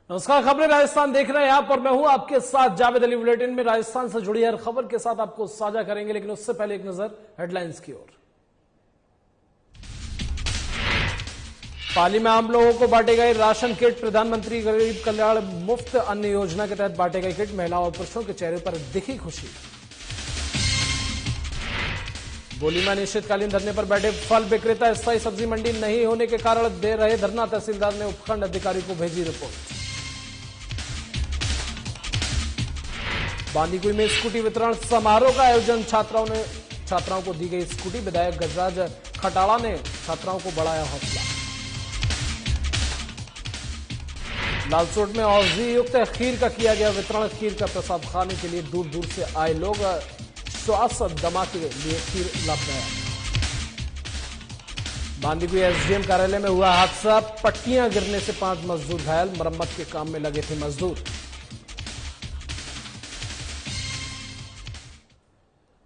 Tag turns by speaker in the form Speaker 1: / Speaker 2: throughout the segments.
Speaker 1: नमस्कार, खबरें राजस्थान देख रहे हैं आप और मैं हूं आपके साथ जावेद अली। बुलेटिन में राजस्थान से जुड़ी हर खबर के साथ आपको साझा करेंगे, लेकिन उससे पहले एक नजर हेडलाइंस की ओर। पाली में आम लोगों को बांटे गए राशन किट। प्रधानमंत्री गरीब कल्याण मुफ्त अन्न योजना के तहत बांटे गए किट। महिलाओं और पुरुषों के चेहरे पर दिखी खुशी। बोली में अनिश्चितकालीन धरने पर बैठे फल विक्रेता। स्थायी सब्जी मंडी नहीं होने के कारण दे रहे धरना। तहसीलदार ने उपखंड अधिकारी को भेजी रिपोर्ट। बांदीकुई में स्कूटी वितरण समारोह का आयोजन। छात्राओं को दी गई स्कूटी। विधायक गजराज खटाड़ा ने छात्राओं को बढ़ाया हौसला। लालसोट में औषधि युक्त खीर का किया गया वितरण। खीर का प्रसाद खाने के लिए दूर दूर से आए लोग। श्वास दमा के लिए खीर लाभदायक। बांदीकुई एसडीएम कार्यालय में हुआ हादसा। पट्टियां गिरने से 5 मजदूर घायल। मरम्मत के काम में लगे थे मजदूर।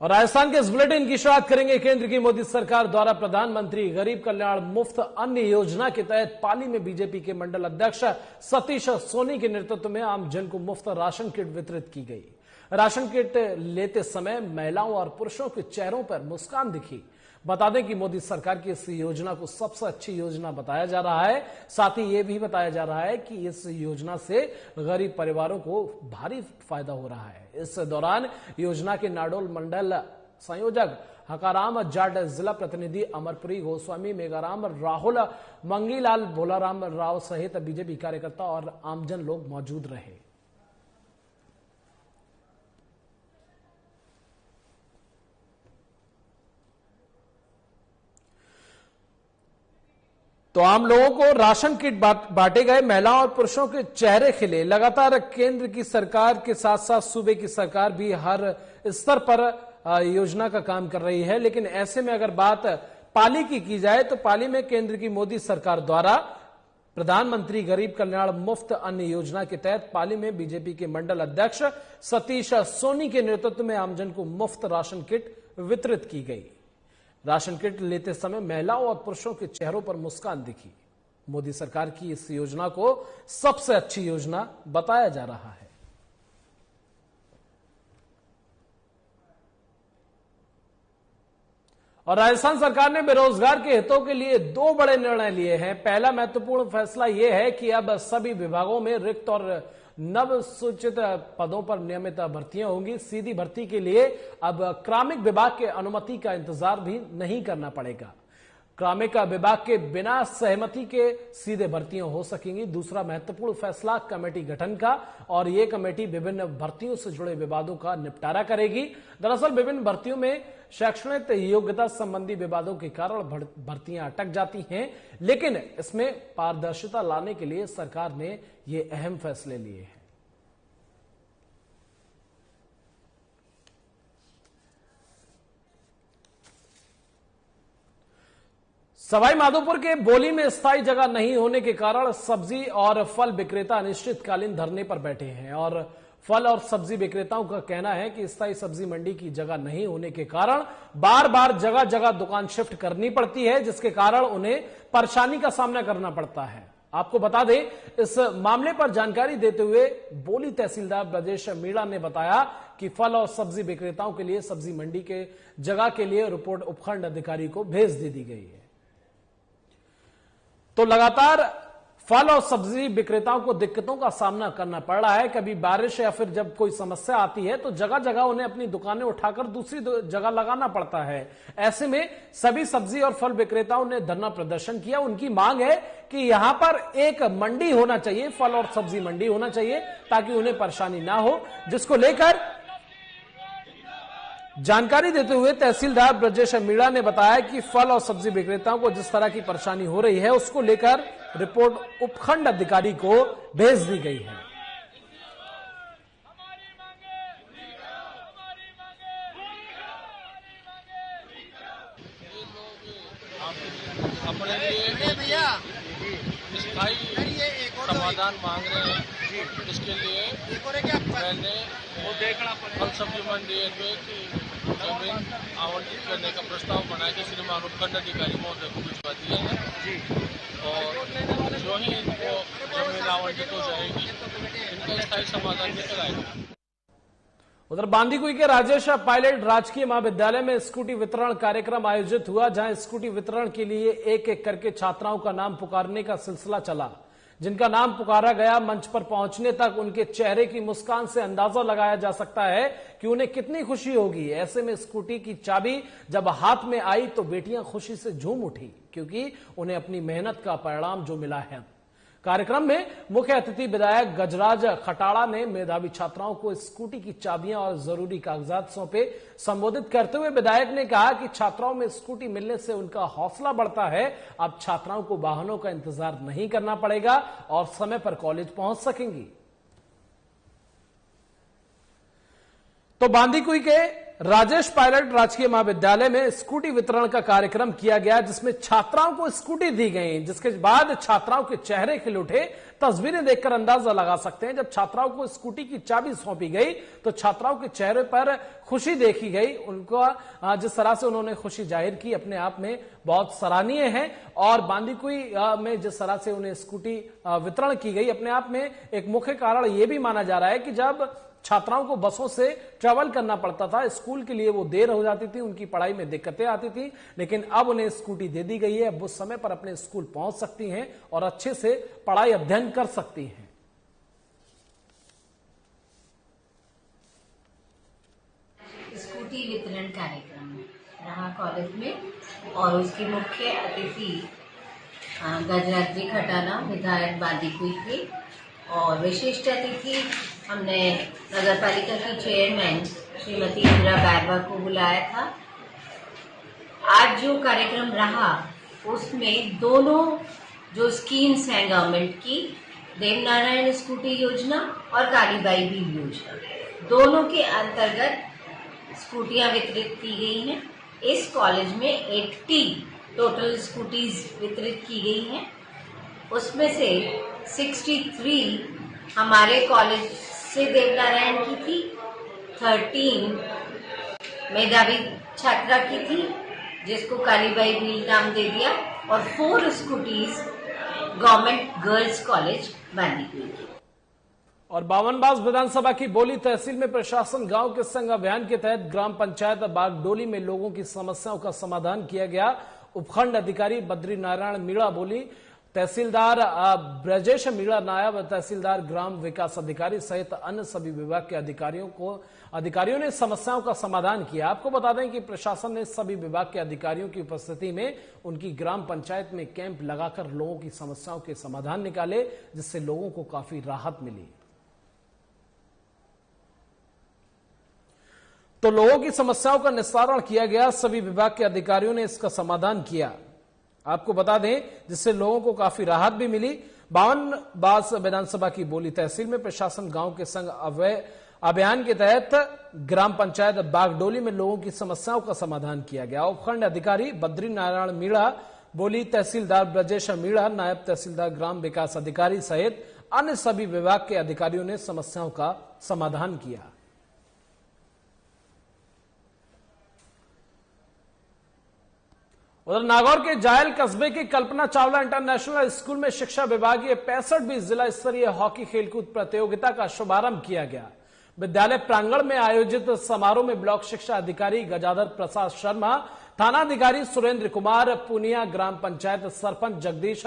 Speaker 1: और राजस्थान के इस बुलेटिन की शुरुआत करेंगे केंद्र की मोदी सरकार द्वारा प्रधानमंत्री गरीब कल्याण मुफ्त अन्न योजना के तहत पाली में बीजेपी के मंडल अध्यक्ष सतीश सोनी के नेतृत्व में आम जन को मुफ्त राशन किट वितरित की गई। राशन किट लेते समय महिलाओं और पुरुषों के चेहरों पर मुस्कान दिखी। बता दें कि मोदी सरकार की इस योजना को सबसे अच्छी योजना बताया जा रहा है। साथ ही यह भी बताया जा रहा है कि इस योजना से गरीब परिवारों को भारी फायदा हो रहा है। इस दौरान योजना के नाडोल मंडल संयोजक हकाराम जाट, जिला प्रतिनिधि अमरपुरी गोस्वामी, मेघाराम राहुल, मंगीलाल, भोलाराम राव सहित बीजेपी कार्यकर्ता और आमजन लोग मौजूद रहे। तो आम लोगों को राशन किट बांटे गए। महिलाओं और पुरुषों के चेहरे खिले। लगातार केंद्र की सरकार के साथ साथ सूबे की सरकार भी हर स्तर पर योजना का काम कर रही है, लेकिन ऐसे में अगर बात पाली की जाए तो पाली में केंद्र की मोदी सरकार द्वारा प्रधानमंत्री गरीब कल्याण मुफ्त अन्न योजना के तहत पाली में बीजेपी के मंडल अध्यक्ष सतीश सोनी के नेतृत्व में आमजन को मुफ्त राशन किट वितरित की गई। राशन किट लेते समय महिलाओं और पुरुषों के चेहरों पर मुस्कान दिखी। मोदी सरकार की इस योजना को सबसे अच्छी योजना बताया जा रहा है। और राजस्थान सरकार ने बेरोजगार के हितों के लिए 2 बड़े निर्णय लिए हैं। पहला महत्वपूर्ण फैसला यह है कि अब सभी विभागों में रिक्त और नव सूचित पदों पर नियमित भर्तियां होंगी। सीधी भर्ती के लिए अब क्रमिक विभाग के अनुमति का इंतजार भी नहीं करना पड़ेगा। क्रमिक विभाग के बिना सहमति के सीधे भर्तियां हो सकेंगी। दूसरा महत्वपूर्ण फैसला कमेटी गठन का, और यह कमेटी विभिन्न भर्तियों से जुड़े विवादों का निपटारा करेगी। दरअसल विभिन्न भर्तियों में शैक्षणिक योग्यता संबंधी विवादों के कारण भर्तियां अटक जाती हैं, लेकिन इसमें पारदर्शिता लाने के लिए सरकार ने ये अहम फैसले लिए हैं। सवाई माधोपुर के बोली में स्थायी जगह नहीं होने के कारण सब्जी और फल विक्रेता अनिश्चितकालीन धरने पर बैठे हैं। और फल और सब्जी विक्रेताओं का कहना है कि स्थायी सब्जी मंडी की जगह नहीं होने के कारण बार बार जगह जगह दुकान शिफ्ट करनी पड़ती है, जिसके कारण उन्हें परेशानी का सामना करना पड़ता है। आपको बता दें, इस मामले पर जानकारी देते हुए बोली तहसीलदार ब्रजेश मीणा ने बताया कि फल और सब्जी विक्रेताओं के लिए सब्जी मंडी के जगह के लिए रिपोर्ट उपखंड अधिकारी को भेज दी गई है। तो लगातार फल और सब्जी विक्रेताओं को दिक्कतों का सामना करना पड़ रहा है। कभी बारिश या फिर जब कोई समस्या आती है तो जगह जगह उन्हें अपनी दुकानें उठाकर दूसरी जगह लगाना पड़ता है। ऐसे में सभी सब्जी और फल विक्रेताओं ने धरना प्रदर्शन किया। उनकी मांग है कि यहां पर एक मंडी होना चाहिए, फल और सब्जी मंडी होना चाहिए, ताकि उन्हें परेशानी ना हो, जिसको लेकर जानकारी देते हुए तहसीलदार ब्रजेश मीणा ने बताया कि फल और सब्जी विक्रेताओं को जिस तरह की परेशानी हो रही है, उसको लेकर रिपोर्ट उपखंड अधिकारी को भेज दी गई है।
Speaker 2: अपने लिए स्थायी समाधान मांग रहे हैं। इसके लिए मैंने फल सब्जी मंडी में जमीन आवंटित करने का प्रस्ताव बनाया कि श्रीमान उपखंड अधिकारी महोदय को भिजवा दिया है और जो ही इनको जमीन आवंटित हो जाएगी इनका स्थायी समाधान निकल आएगा।
Speaker 1: उधर बांदीकुई के राजेश पायलट राजकीय महाविद्यालय में स्कूटी वितरण कार्यक्रम आयोजित हुआ, जहां स्कूटी वितरण के लिए एक एक करके छात्राओं का नाम पुकारने का सिलसिला चला। जिनका नाम पुकारा गया, मंच पर पहुंचने तक उनके चेहरे की मुस्कान से अंदाजा लगाया जा सकता है कि उन्हें कितनी खुशी होगी। ऐसे में स्कूटी की चाबी जब हाथ में आई तो बेटियां खुशी से झूम उठी, क्योंकि उन्हें अपनी मेहनत का परिणाम जो मिला है। कार्यक्रम में मुख्य अतिथि विधायक गजराज खटाड़ा ने मेधावी छात्राओं को स्कूटी की चाबियां और जरूरी कागजात सौंपे। संबोधित करते हुए विधायक ने कहा कि छात्राओं में स्कूटी मिलने से उनका हौसला बढ़ता है। अब छात्राओं को वाहनों का इंतजार नहीं करना पड़ेगा और समय पर कॉलेज पहुंच सकेंगी। तो बांदीकुई के राजेश पायलट राजकीय महाविद्यालय में स्कूटी वितरण का कार्यक्रम किया गया, जिसमें छात्राओं को स्कूटी दी गई, जिसके बाद छात्राओं के चेहरे खिल उठे। तस्वीरें देखकर अंदाजा लगा सकते हैं, जब छात्राओं को स्कूटी की चाबी सौंपी गई तो छात्राओं के चेहरे पर खुशी देखी गई। उनको जिस तरह से उन्होंने खुशी जाहिर की अपने आप में बहुत सराहनीय है। और बांदीकुई में जिस तरह से उन्हें स्कूटी वितरण की गई, अपने आप में एक मुख्य कारण यह भी माना जा रहा है कि जब छात्राओं को बसों से ट्रैवल करना पड़ता था, स्कूल के लिए वो देर हो जाती थी, उनकी पढ़ाई में दिक्कतें आती थी, लेकिन अब उन्हें स्कूटी दे दी गई है। अब वो समय पर अपने स्कूल पहुंच सकती हैं और अच्छे से पढ़ाई अध्ययन कर सकती हैं।
Speaker 3: स्कूटी वितरण कार्यक्रम रहा कॉलेज में और उसके मुख्य अतिथि गजराज जी खटाना विधायक बांदीकुई थे और विशिष्ट अतिथि हमने नगर पालिका की चेयरमैन श्रीमती इंदिरा बैरवा को बुलाया था। आज जो कार्यक्रम रहा उसमें दोनों जो स्कीम्स हैं गवर्नमेंट की, देवनारायण स्कूटी योजना और कालीबाई भील योजना, दोनों के अंतर्गत स्कूटियां वितरित की गई हैं। इस कॉलेज में 80 टोटल स्कूटीज वितरित की गई हैं, उसमें से 63 हमारे कॉलेज से देवनारायण की थी, 13 मेधावी छात्रा की थी जिसको कालीबाई भील नाम दे दिया और 4 scooties government girls college Bandikui की।
Speaker 1: और बावनबास विधानसभा की बोली तहसील में प्रशासन गांव के संग अभियान के तहत ग्राम पंचायत बागडोली में लोगों की समस्याओं का समाधान किया गया। उपखंड अधिकारी बद्री नारायण मीणा बोली, तहसीलदार ब्रजेश मीणा, नायब तहसीलदार ग्राम विकास अधिकारी सहित अन्य सभी विभाग के अधिकारियों ने समस्याओं का समाधान किया। आपको बता दें कि प्रशासन ने सभी विभाग के अधिकारियों की उपस्थिति में उनकी ग्राम पंचायत में कैंप लगाकर लोगों की समस्याओं के समाधान निकाले, जिससे लोगों को काफी राहत मिली। तो लोगों की समस्याओं का निस्तारण किया गया, सभी विभाग के अधिकारियों ने इसका समाधान किया। आपको बता दें जिससे लोगों को काफी राहत भी मिली। बावनबास विधानसभा की बोली तहसील में प्रशासन गांव के संग अभियान के तहत ग्राम पंचायत बागडोली में लोगों की समस्याओं का समाधान किया गया। उपखंड अधिकारी बद्री नारायण मीणा बोली, तहसीलदार ब्रजेश मीणा, नायब तहसीलदार ग्राम विकास अधिकारी सहित अन्य सभी विभाग के अधिकारियों ने समस्याओं का समाधान किया। उधर नागौर के जायल कस्बे के कल्पना चावला इंटरनेशनल स्कूल में शिक्षा विभागीय 65वीं जिला स्तरीय हॉकी खेलकूद प्रतियोगिता का शुभारंभ किया गया। विद्यालय प्रांगण में आयोजित समारोह में ब्लॉक शिक्षा अधिकारी गजाधर प्रसाद शर्मा, थानाधिकारी सुरेंद्र कुमार पुनिया, ग्राम पंचायत सरपंच जगदीश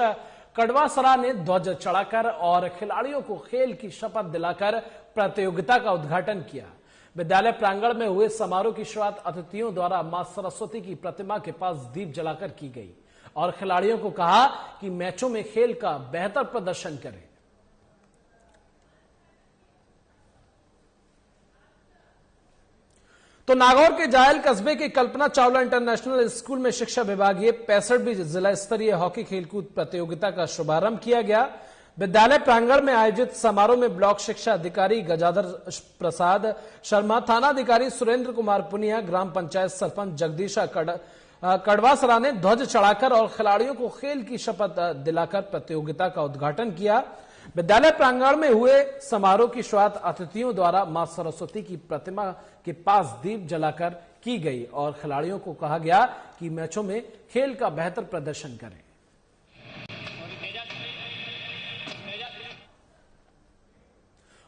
Speaker 1: कड़वासरा ने ध्वज चढ़ाकर और खिलाड़ियों को खेल की शपथ दिलाकर प्रतियोगिता का उद्घाटन किया। विद्यालय प्रांगण में हुए समारोह की शुरुआत अतिथियों द्वारा मां सरस्वती की प्रतिमा के पास दीप जलाकर की गई और खिलाड़ियों को कहा कि मैचों में खेल का बेहतर प्रदर्शन करें। तो नागौर के जायल कस्बे के कल्पना चावला इंटरनेशनल स्कूल में शिक्षा विभागीय 65वीं जिला स्तरीय हॉकी खेलकूद प्रतियोगिता का शुभारंभ किया गया। विद्यालय प्रांगण में आयोजित समारोह में ब्लॉक शिक्षा अधिकारी गजाधर प्रसाद शर्मा, थानाधिकारी सुरेंद्र कुमार पुनिया, ग्राम पंचायत सरपंच जगदीश कड़वासरा ने ध्वज चढ़ाकर और खिलाड़ियों को खेल की शपथ दिलाकर प्रतियोगिता का उद्घाटन किया। विद्यालय प्रांगण में हुए समारोह की शुरुआत अतिथियों द्वारा मां सरस्वती की प्रतिमा के पास दीप जलाकर की गई और खिलाड़ियों को कहा गया कि मैचों में खेल का बेहतर प्रदर्शन करें।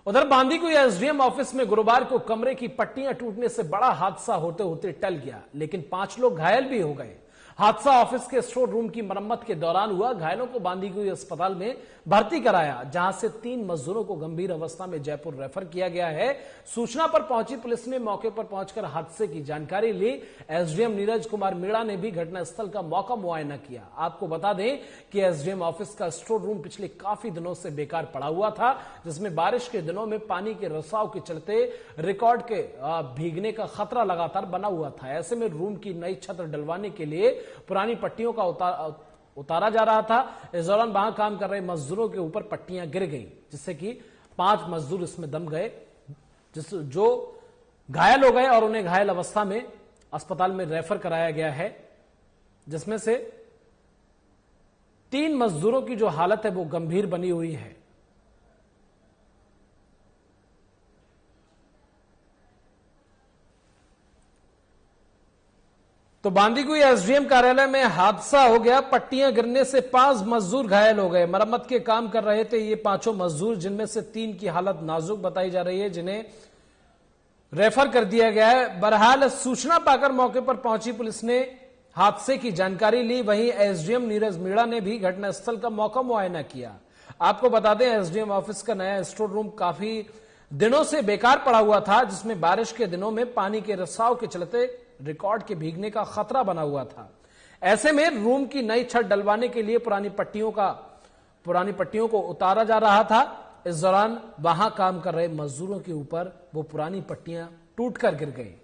Speaker 1: उधर बांदीकुई एसडीएम ऑफिस में गुरुवार को कमरे की पट्टियां टूटने से बड़ा हादसा होते होते टल गया, लेकिन 5 लोग घायल भी हो गए। हादसा ऑफिस के स्टोर रूम की मरम्मत के दौरान हुआ। घायलों को बांदीकुई अस्पताल में भर्ती कराया, जहां से 3 मजदूरों को गंभीर अवस्था में जयपुर रेफर किया गया है। सूचना पर पहुंची पुलिस ने मौके पर पहुंचकर हादसे की जानकारी ली। एसडीएम नीरज कुमार मीणा ने भी घटनास्थल का मौका मुआयना किया। आपको बता दें कि एसडीएम ऑफिस का स्टोर रूम पिछले काफी दिनों से बेकार पड़ा हुआ था, जिसमें बारिश के दिनों में पानी के रिसाव के चलते रिकॉर्ड के भीगने का खतरा लगातार बना हुआ था। ऐसे में रूम की नई छत डलवाने के लिए पुरानी पट्टियों का उतारा जा रहा था। इस दौरान वहां काम कर रहे मजदूरों के ऊपर पट्टियां गिर गई, जिससे कि 5 मजदूर इसमें दम गए, जो घायल हो गए और उन्हें घायल अवस्था में अस्पताल में रेफर कराया गया है, जिसमें से 3 मजदूरों की जो हालत है वो गंभीर बनी हुई है। तो बांदीकुई एसडीएम कार्यालय में हादसा हो गया। पट्टियां गिरने से 5 मजदूर घायल हो गए। मरम्मत के काम कर रहे थे ये 5 मजदूर, जिनमें से 3 की हालत नाजुक बताई जा रही है, जिन्हें रेफर कर दिया गया है। बहरहाल सूचना पाकर मौके पर पहुंची पुलिस ने हादसे की जानकारी ली। वहीं एसडीएम नीरज मीणा ने भी घटनास्थल का मौका मुआयना किया। आपको बता दें, एसडीएम ऑफिस का नया स्टोर रूम काफी दिनों से बेकार पड़ा हुआ था, जिसमें बारिश के दिनों में पानी के रिसाव के चलते रिकॉर्ड के भीगने का खतरा बना हुआ था। ऐसे में रूम की नई छत डलवाने के लिए पुरानी पट्टियों को उतारा जा रहा था। इस दौरान वहां काम कर रहे मजदूरों के ऊपर वो पुरानी पट्टियां टूटकर गिर गई।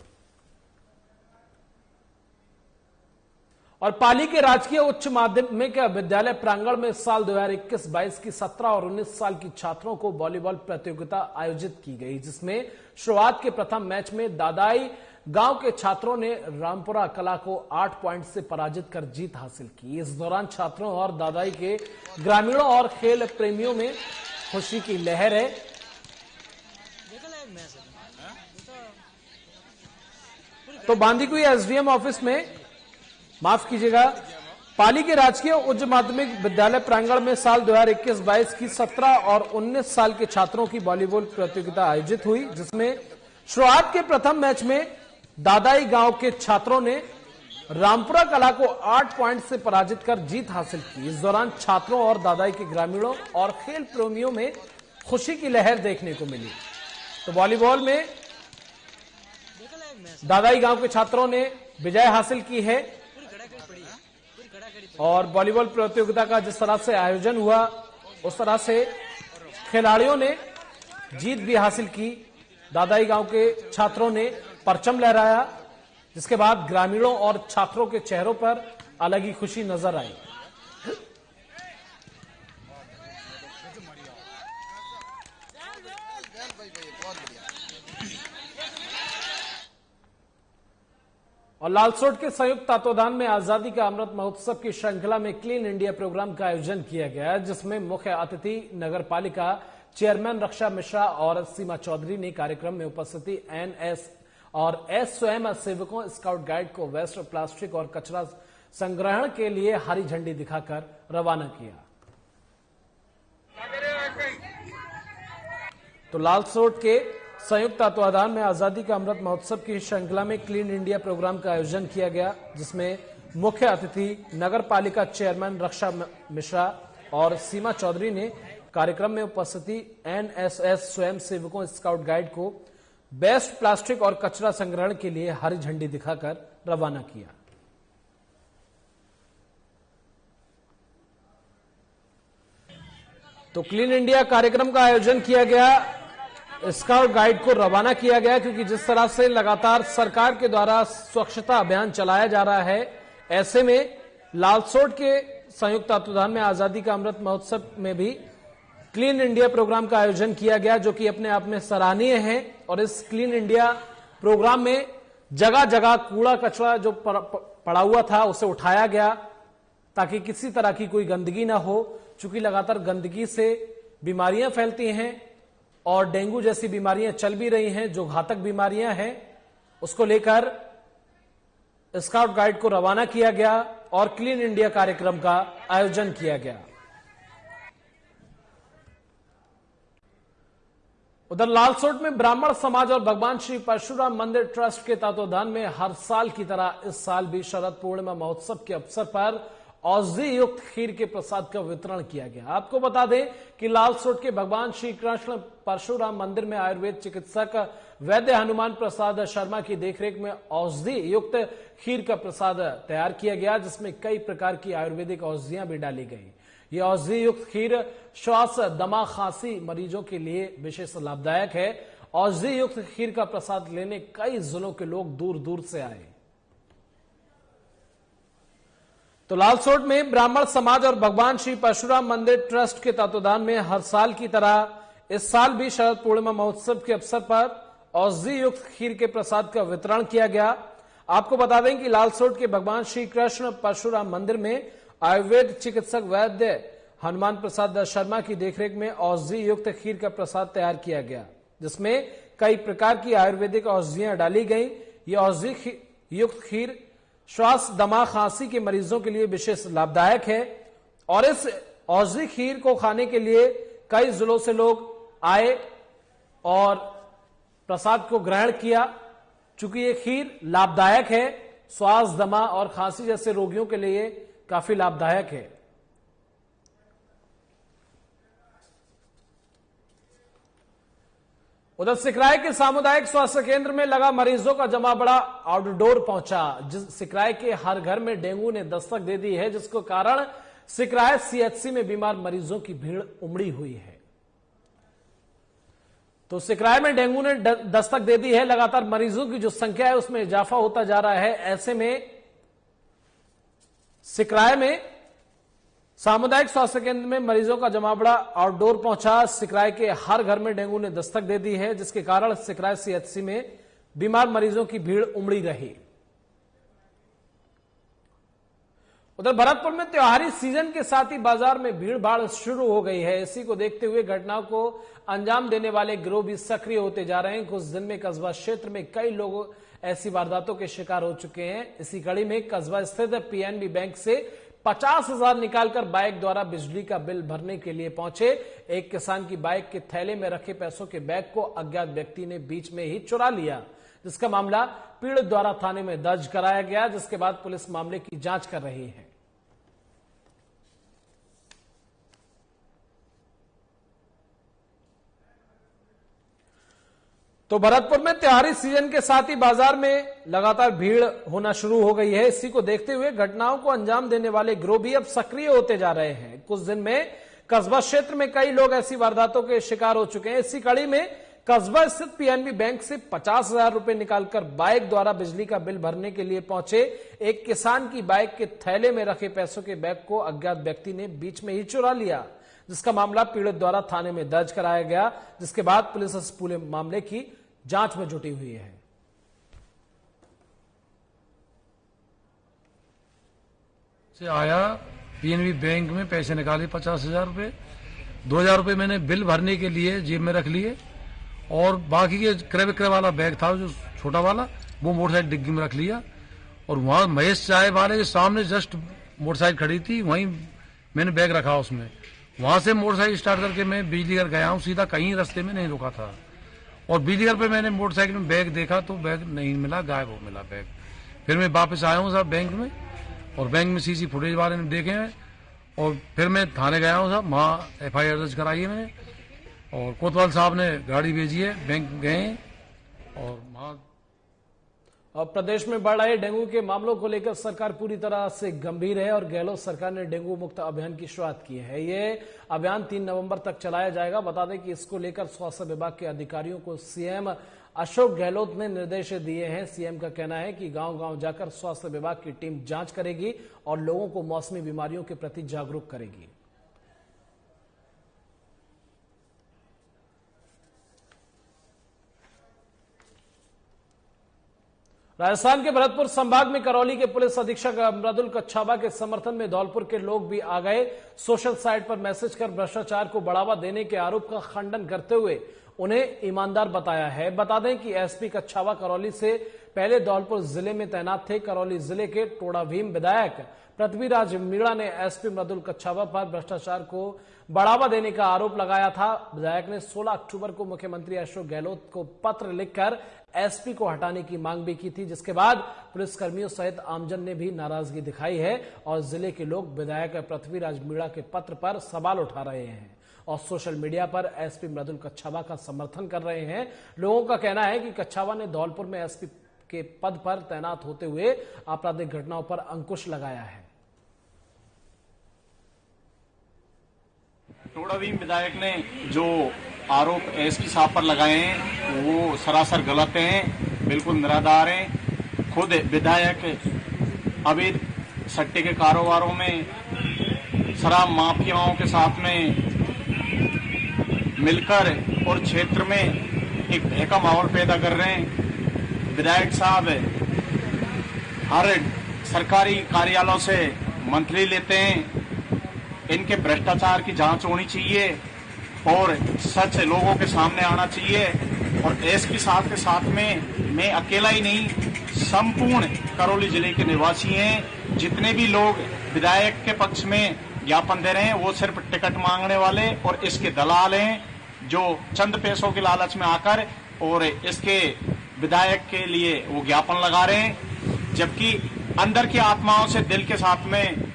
Speaker 1: और पाली के राजकीय उच्च माध्यमिक विद्यालय प्रांगण में साल 2021-22 की 17 और 19 साल की छात्रों को वॉलीबॉल प्रतियोगिता आयोजित की गई, जिसमें शुरुआत के प्रथम मैच में दादाई गांव के छात्रों ने रामपुरा कला को 8 पॉइंट से पराजित कर जीत हासिल की। इस दौरान छात्रों और दादाई के ग्रामीणों और खेल प्रेमियों में खुशी की लहर है। तो बांदीकुई एसडीएम ऑफिस में, माफ कीजिएगा, पाली के राजकीय उच्च माध्यमिक विद्यालय प्रांगण में साल 2021-22 की 17 और 19 साल के छात्रों की वॉलीबॉल प्रतियोगिता आयोजित हुई, जिसमें शुरुआत के प्रथम मैच में दादाई गांव के छात्रों ने रामपुरा कला को 8 पॉइंट से पराजित कर जीत हासिल की। इस दौरान छात्रों और दादाई के ग्रामीणों और खेल प्रेमियों में खुशी की लहर देखने को मिली। तो वॉलीबॉल में दादाई गांव के छात्रों ने विजय हासिल की है और वॉलीबॉल प्रतियोगिता का जिस तरह से आयोजन हुआ, उस तरह से खिलाड़ियों ने जीत भी हासिल की। दादाई गांव के छात्रों ने परचम लहराया, जिसके बाद ग्रामीणों और छात्रों के चेहरों पर अलग ही खुशी नजर आई। और लालसोट के संयुक्त तत्वाधान में आजादी का अमृत महोत्सव की श्रृंखला में क्लीन इंडिया प्रोग्राम का आयोजन किया गया, जिसमें मुख्य अतिथि नगर पालिका चेयरमैन रक्षा मिश्रा और सीमा चौधरी ने कार्यक्रम में उपस्थिति एनएस और एस स्वयं सेवकों स्काउट गाइड को वेस्ट प्लास्टिक और कचरा संग्रहण के लिए हरी झंडी दिखाकर रवाना किया। तो लालसोट के संयुक्त तत्वाधान में आजादी का अमृत महोत्सव की श्रृंखला में क्लीन इंडिया प्रोग्राम का आयोजन किया गया, जिसमें मुख्य अतिथि नगर पालिका चेयरमैन रक्षा मिश्रा और सीमा चौधरी ने कार्यक्रम में उपस्थिति एनएसएस स्वयं सेवकों स्काउट गाइड को बेस्ट प्लास्टिक और कचरा संग्रहण के लिए हरी झंडी दिखाकर रवाना किया। तो क्लीन इंडिया कार्यक्रम का आयोजन किया गया, स्काउट गाइड को रवाना किया गया, क्योंकि जिस तरह से लगातार सरकार के द्वारा स्वच्छता अभियान चलाया जा रहा है, ऐसे में लालसोट के संयुक्त तत्वाधान में आजादी का अमृत महोत्सव में भी क्लीन इंडिया प्रोग्राम का आयोजन किया गया, जो कि अपने आप में सराहनीय है। और इस क्लीन इंडिया प्रोग्राम में जगह जगह कूड़ा कचरा जो पड़ा हुआ था उसे उठाया गया, ताकि किसी तरह की कोई गंदगी ना हो, चूंकि लगातार गंदगी से बीमारियां फैलती हैं और डेंगू जैसी बीमारियां चल भी रही हैं जो घातक बीमारियां हैं, उसको लेकर स्काउट गाइड को रवाना किया गया और क्लीन इंडिया कार्यक्रम का आयोजन किया गया। उधर लालसोट में ब्राह्मण समाज और भगवान श्री परशुराम मंदिर ट्रस्ट के तत्वावधान में हर साल की तरह इस साल भी शरद पूर्णिमा महोत्सव के अवसर पर औषधि युक्त खीर के प्रसाद का वितरण किया गया। आपको बता दें कि लालसोट के भगवान श्री कृष्ण परशुराम मंदिर में आयुर्वेद चिकित्सक वैद्य हनुमान प्रसाद शर्मा की देखरेख में औषधि युक्त खीर का प्रसाद तैयार किया गया, जिसमें कई प्रकार की आयुर्वेदिक औषधियां भी डाली गई। ये औषधि युक्त खीर श्वास, दमा, खांसी मरीजों के लिए विशेष लाभदायक है। औषधि युक्त खीर का प्रसाद लेने कई जिलों के लोग दूर दूर से आए। तो लालसोट में ब्राह्मण समाज और भगवान श्री परशुराम मंदिर ट्रस्ट के तत्वावधान में हर साल की तरह इस साल भी शरद पूर्णिमा महोत्सव के अवसर पर औषधि युक्त खीर के प्रसाद का वितरण किया गया। आपको बता दें कि लालसोट के भगवान श्री कृष्ण परशुराम मंदिर में आयुर्वेद चिकित्सक वैद्य हनुमान प्रसाद शर्मा की देखरेख में औषधि युक्त खीर का प्रसाद तैयार किया गया, जिसमें कई प्रकार की आयुर्वेदिक औषधियां डाली गई। ये औषधि युक्त खीर श्वास, दमा, खांसी के मरीजों के लिए विशेष लाभदायक है और इस औषधि खीर को खाने के लिए कई जिलों से लोग आए और प्रसाद को ग्रहण किया। चूंकि ये खीर लाभदायक है, श्वास, दमा और खांसी जैसे रोगियों के लिए काफी लाभदायक है। उधर सिकराय के सामुदायिक स्वास्थ्य केंद्र में लगा मरीजों का जमा बड़ा आउटडोर पहुंचा। जिस सिकराय के हर घर में डेंगू ने दस्तक दे दी है, जिसके कारण सिकराय सीएचसी में बीमार मरीजों की भीड़ उमड़ी हुई है। तो सिकराय में डेंगू ने दस्तक दे दी है। लगातार मरीजों की जो संख्या है उसमें इजाफा होता जा रहा है। ऐसे में सिकराय में सामुदायिक स्वास्थ्य केंद्र में मरीजों का जमावड़ा आउटडोर पहुंचा। सिकराय के हर घर में डेंगू ने दस्तक दे दी है, जिसके कारण सिकराय सीएचसी में बीमार मरीजों की भीड़ उमड़ी रही। उधर भरतपुर में त्योहारी सीजन के साथ ही बाजार में भीड़ भाड़ शुरू हो गई है। इसी को देखते हुए घटनाओं को अंजाम देने वाले गिरोह भी सक्रिय होते जा रहे हैं। कुछ दिन में कस्बा क्षेत्र में कई लोग ऐसी वारदातों के शिकार हो चुके हैं। इसी कड़ी में कस्बा स्थित पीएनबी बैंक से 50,000 निकालकर बाइक द्वारा बिजली का बिल भरने के लिए पहुंचे एक किसान की बाइक के थैले में रखे पैसों के बैग को अज्ञात व्यक्ति ने बीच में ही चुरा लिया, जिसका मामला पीड़ित द्वारा थाने में दर्ज कराया गया, जिसके बाद पुलिस मामले की जांच कर रही है। तो भरतपुर में त्योहारी सीजन के साथ ही बाजार में लगातार भीड़ होना शुरू हो गई है। इसी को देखते हुए घटनाओं को अंजाम देने वाले गिरोह भी अब सक्रिय होते जा रहे हैं। कुछ दिन में कस्बा क्षेत्र में कई लोग ऐसी वारदातों के शिकार हो चुके हैं। इसी कड़ी में कस्बा स्थित पीएनबी बैंक से 50,000 रुपए निकालकर बाइक द्वारा बिजली का बिल भरने के लिए पहुंचे एक किसान की बाइक के थैले में रखे पैसों के बैग को अज्ञात व्यक्ति ने बीच में ही चुरा लिया, जिसका मामला पीड़ित द्वारा थाने में दर्ज कराया गया, जिसके बाद पुलिस इस पूरे मामले की जांच में जुटी हुई है।
Speaker 4: से आया पीएनबी बैंक में पैसे निकाले 50,000 रुपए, 2,000 रुपए मैंने बिल भरने के लिए जेब में रख लिए और बाकी के क्रय विक्रय वाला बैग था जो छोटा वाला, वो मोटरसाइकिल डिग्गी में रख लिया। और वहां महेश चाय वाले के सामने जस्ट मोटरसाइकिल खड़ी थी, वहीं मैंने बैग रखा उसमें। वहां से मोटरसाइकिल स्टार्ट करके मैं बिजली घर गया हूँ, सीधा कहीं रास्ते में नहीं रुका था। और बिजली घर पे मैंने मोटरसाइकिल में बैग देखा तो बैग नहीं मिला, गायब हो मिला बैग। फिर मैं वापस आया हूँ साहब बैंक में, और बैंक में सीसी फुटेज वाले ने देखे हैं, और फिर मैं थाने गया हूँ साहब, वहाँ FIR दर्ज कराई है मैंने, और कोतवाल साहब ने गाड़ी भेजी है, बैंक गए और वहाँ।
Speaker 1: और प्रदेश में बढ़ रहे डेंगू के मामलों को लेकर सरकार पूरी तरह से गंभीर है और गहलोत सरकार ने डेंगू मुक्त अभियान की शुरुआत की है। ये अभियान 3 नवंबर तक चलाया जाएगा। बता दें कि इसको लेकर स्वास्थ्य विभाग के अधिकारियों को सीएम अशोक गहलोत ने निर्देश दिए हैं। सीएम का कहना है कि गांव-गांव जाकर स्वास्थ्य विभाग की टीम जांच करेगी और लोगों को मौसमी बीमारियों के प्रति जागरूक करेगी। राजस्थान के भरतपुर संभाग में करौली के पुलिस अधीक्षक मृदुल कच्छावा के समर्थन में धौलपुर के लोग भी आ गए। सोशल साइट पर मैसेज कर भ्रष्टाचार को बढ़ावा देने के आरोप का खंडन करते हुए उन्हें ईमानदार बताया है। बता दें कि एसपी कच्छावा करौली से पहले धौलपुर जिले में तैनात थे। करौली जिले के टोडाभीम विधायक पृथ्वीराज मीणा ने एसपी मृदुल कच्छावा पर भ्रष्टाचार को बढ़ावा देने का आरोप लगाया था। विधायक ने 16 अक्टूबर को मुख्यमंत्री अशोक गहलोत को पत्र लिखकर एसपी को हटाने की मांग भी की थी, जिसके बाद पुलिसकर्मियों सहित आमजन ने भी नाराजगी दिखाई है और जिले के लोग विधायक पृथ्वीराज मीणा के पत्र पर सवाल उठा रहे हैं और सोशल मीडिया पर एसपी मृदुल कच्छावा का समर्थन कर रहे हैं। लोगों का कहना है कि कच्छावा ने धौलपुर में एसपी के पद पर तैनात होते हुए आपराधिक घटनाओं पर अंकुश लगाया है।
Speaker 5: टोडाभीम विधायक ने जो आरोप एसपी साहब पर लगाए हैं वो सरासर गलत हैं, बिल्कुल निराधार हैं। खुद विधायक अवैध सट्टे के कारोबारों में शराब माफियाओं के साथ में मिलकर और क्षेत्र में एक भय का माहौल पैदा कर रहे हैं। विधायक साहब हर सरकारी कार्यालयों से मंथली लेते हैं। इनके भ्रष्टाचार की जांच होनी चाहिए और सच लोगों के सामने आना चाहिए। और एसपी साहब के साथ में मैं अकेला ही नहीं, संपूर्ण करौली जिले के निवासी हैं। जितने भी लोग विधायक के पक्ष में ज्ञापन दे रहे हैं वो सिर्फ टिकट मांगने वाले और इसके दलाल हैं, जो चंद पैसों के लालच में आकर और इसके विधायक के लिए वो ज्ञापन लगा रहे हैं, जबकि अंदर की आत्माओं से दिल के साथ में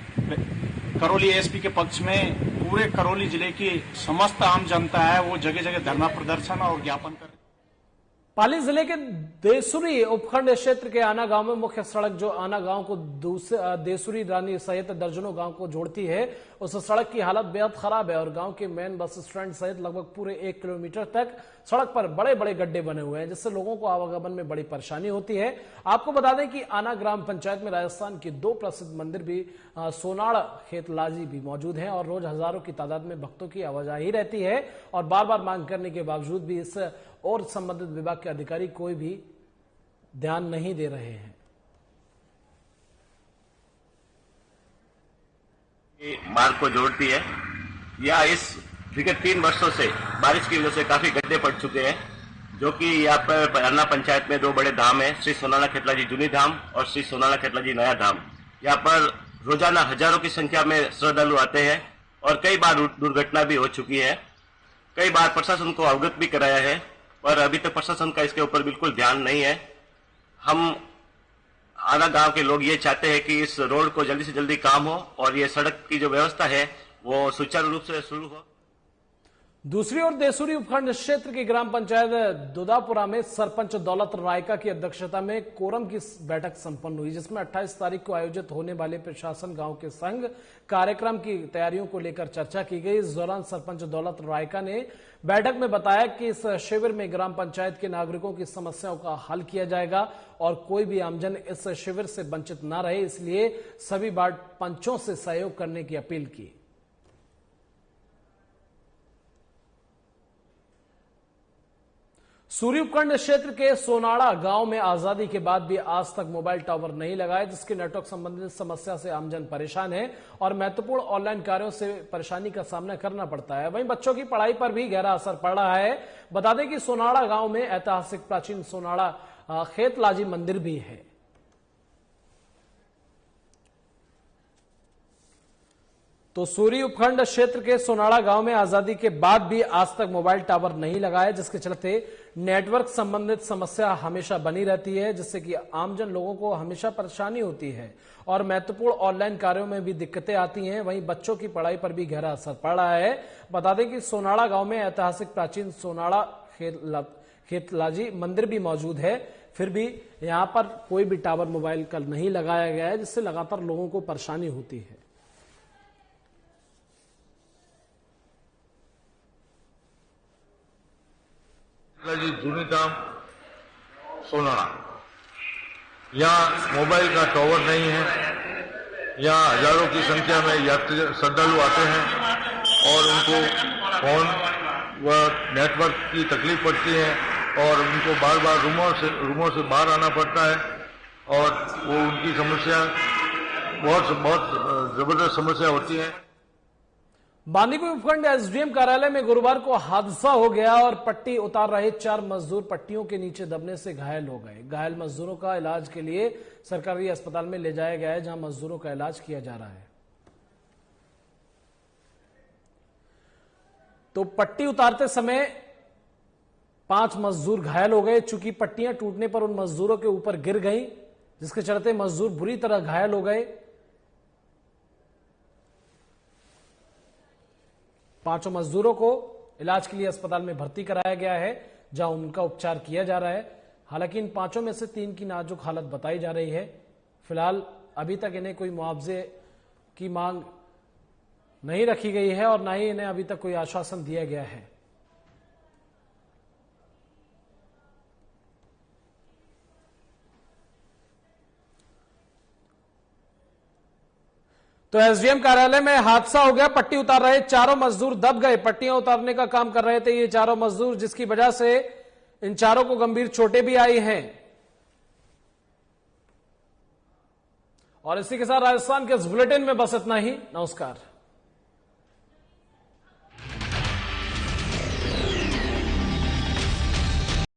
Speaker 5: करौली एसपी के पक्ष में पूरे करौली जिले की समस्त आम जनता है वो जगह जगह धरना प्रदर्शन और ज्ञापन कर।
Speaker 1: पाली जिले के देसुरी उपखंड क्षेत्र के आना गांव में मुख्य सड़क जो आना गांव को देसुरी रानी सहित दर्जनों गांव को जोड़ती है, उस सड़क की हालत बेहद खराब है और गांव के मेन बस स्टैंड सहित लगभग पूरे 1 किलोमीटर तक सड़क पर बड़े बड़े गड्ढे बने हुए हैं, जिससे लोगों को आवागमन में बड़ी परेशानी होती है। आपको बता दें कि आना ग्राम पंचायत में राजस्थान के 2 प्रसिद्ध मंदिर भी सोनाड़ खेतलाजी भी मौजूद हैं और रोज हजारों की तादाद में भक्तों की आवाजाही रहती है और बार बार मांग करने के बावजूद भी इस और संबंधित विभाग के अधिकारी कोई भी ध्यान नहीं दे रहे हैं।
Speaker 6: ये मार्ग को जोड़ती है या इस विगत 3 वर्षों से बारिश की वजह से काफी गड्ढे पड़ चुके हैं, जो कि यहाँ पर अन्ना पंचायत में 2 बड़े धाम है, श्री सोनाड़ा खेतलाजी जूनी धाम और श्री सोनाड़ा खेतलाजी नया धाम। यहाँ पर रोजाना हजारों की संख्या में श्रद्धालु आते हैं और कई बार दुर्घटना भी हो चुकी है। कई बार प्रशासन को अवगत भी कराया है पर अभी तक प्रशासन का इसके ऊपर बिल्कुल ध्यान नहीं है। हम आना गांव के लोग ये चाहते हैं कि इस रोड को जल्दी से जल्दी काम हो और ये सड़क की जो व्यवस्था है वो सुचारू रूप से शुरू हो।
Speaker 1: दूसरी ओर देसुरी उपखंड क्षेत्र की ग्राम पंचायत दुदापुरा में सरपंच दौलत रायका की अध्यक्षता में कोरम की बैठक संपन्न हुई, जिसमें 28 तारीख को आयोजित होने वाले प्रशासन गांव के संग कार्यक्रम की तैयारियों को लेकर चर्चा की गई। इस दौरान सरपंच दौलत रायका ने बैठक में बताया कि इस शिविर में ग्राम पंचायत के नागरिकों की समस्याओं का हल किया जाएगा और कोई भी आमजन इस शिविर से वंचित न रहे, इसलिए सभी वार्ड पंचों से सहयोग करने की अपील की। सूरी उपखंड क्षेत्र के सोनाड़ा गांव में आजादी के बाद भी आज तक मोबाइल टावर नहीं लगाए, जिसके नेटवर्क संबंधित समस्या से आमजन परेशान है और महत्वपूर्ण ऑनलाइन कार्यों से परेशानी का सामना करना पड़ता है। वहीं बच्चों की पढ़ाई पर भी गहरा असर पड़ रहा है। बता दें कि सोनाड़ा गांव में ऐतिहासिक प्राचीन सोनाड़ा खेतलाजी मंदिर भी है। तो सूरी उपखंड क्षेत्र के सोनाड़ा गांव में आजादी के बाद भी आज तक मोबाइल टावर नहीं लगाए, जिसके चलते नेटवर्क संबंधित समस्या हमेशा बनी रहती है, जिससे कि आमजन लोगों को हमेशा परेशानी होती है और महत्वपूर्ण ऑनलाइन कार्यों में भी दिक्कतें आती हैं। वहीं बच्चों की पढ़ाई पर भी गहरा असर पड़ रहा है। बता दें कि सोनाड़ा गांव में ऐतिहासिक प्राचीन सोनाड़ा खेतलाजी मंदिर भी मौजूद है, फिर भी यहां पर कोई भी टावर मोबाइल का नहीं लगाया गया है, जिससे लगातार लोगों को परेशानी होती है।
Speaker 7: जूनी धाम सोनाड़ा, यहाँ मोबाइल का टावर नहीं है। यहाँ हजारों की संख्या में यात्री श्रद्धालु आते हैं और उनको फोन व नेटवर्क की तकलीफ पड़ती है और उनको बार बार रूमों से बाहर आना पड़ता है और वो उनकी समस्या बहुत जबरदस्त समस्या होती है।
Speaker 1: बांदीकुई उपखंड एसडीएम कार्यालय में गुरुवार को हादसा हो गया और पट्टी उतार रहे 4 मजदूर पट्टियों के नीचे दबने से घायल हो गए। घायल मजदूरों का इलाज के लिए सरकारी अस्पताल में ले जाया गया है, जहां मजदूरों का इलाज किया जा रहा है। तो पट्टी उतारते समय 5 मजदूर घायल हो गए। चूंकि पट्टियां टूटने पर उन मजदूरों के ऊपर गिर गई, जिसके चलते मजदूर बुरी तरह घायल हो गए। 5 मजदूरों को इलाज के लिए अस्पताल में भर्ती कराया गया है, जहां उनका उपचार किया जा रहा है। हालांकि इन 5 में से 3 की नाजुक हालत बताई जा रही है। फिलहाल अभी तक इन्हें कोई मुआवजे की मांग नहीं रखी गई है और न ही इन्हें अभी तक कोई आश्वासन दिया गया है। तो एसडीएम कार्यालय में हादसा हो गया। पट्टी उतार रहे 4 मजदूर दब गए। पट्टियां उतारने का काम कर रहे थे ये 4 मजदूर, जिसकी वजह से इन 4 को गंभीर चोटें भी आई हैं। और इसी के साथ राजस्थान के इस बुलेटिन में बस इतना ही। नमस्कार।